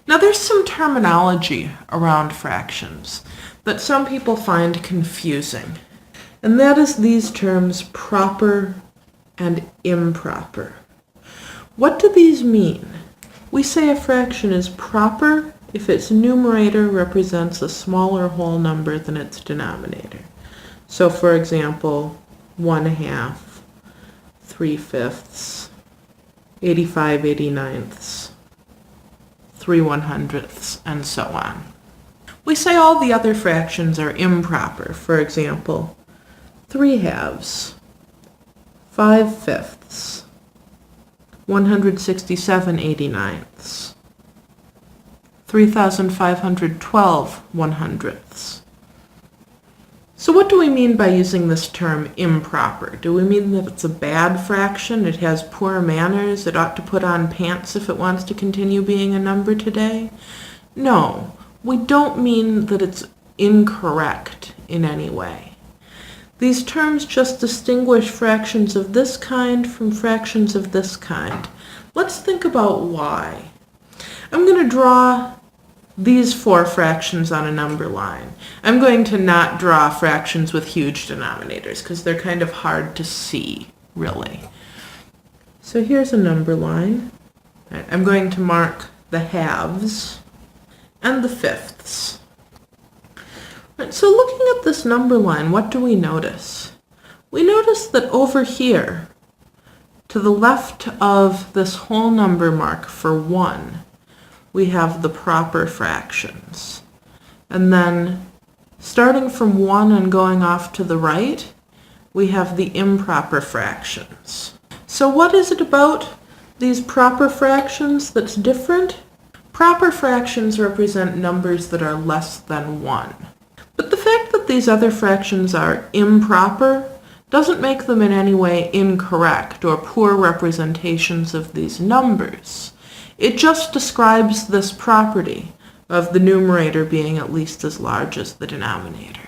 Now there's some terminology around fractions that some people find confusing, and that is these terms proper and improper. What do these mean? We say a fraction is proper if its numerator represents a smaller whole number than its denominator. So for example, 1/2, 3/5, 85/89, 3/100, and so on. We say all the other fractions are improper. For example, 3/2, 5/5, 167/89, 3,512 100ths. So what do we mean by using this term improper? Do we mean that it's a bad fraction, it has poor manners, it ought to put on pants if it wants to continue being a number today? No, we don't mean that it's incorrect in any way. These terms just distinguish fractions of this kind from fractions of this kind. Let's think about why. I'm going to draw these 4 fractions on a number line. I'm going to not draw fractions with huge denominators because they're kind of hard to see, really. So here's a number line. I'm going to mark the halves and the fifths. So looking at this number line, what do we notice? We notice that over here, to the left of this whole number mark for 1, we have the proper fractions. And then starting from 1 and going off to the right, we have the improper fractions. So what is it about these proper fractions that's different? Proper fractions represent numbers that are less than 1. But the fact that these other fractions are improper doesn't make them in any way incorrect or poor representations of these numbers. It just describes this property of the numerator being at least as large as the denominator.